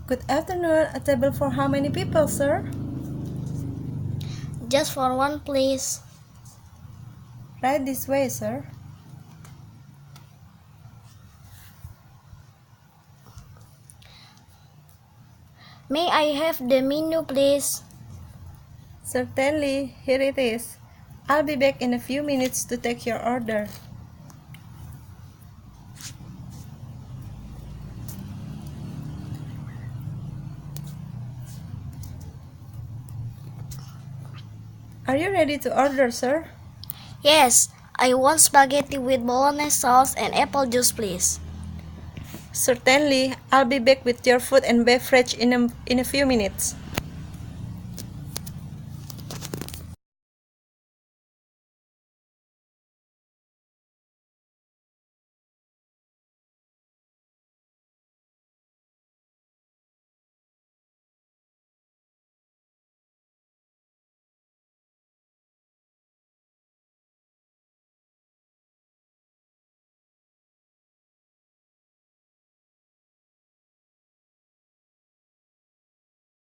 Good afternoon. A table for how many people, sir? Just for one, please. Right this way, sir. May I have the menu, please? Certainly, here it is. I'll be back in a few minutes to take your order. Are you ready to order, sir? Yes, I want spaghetti with bolognese sauce and apple juice, please. Certainly, I'll be back with your food and beverage in a few minutes.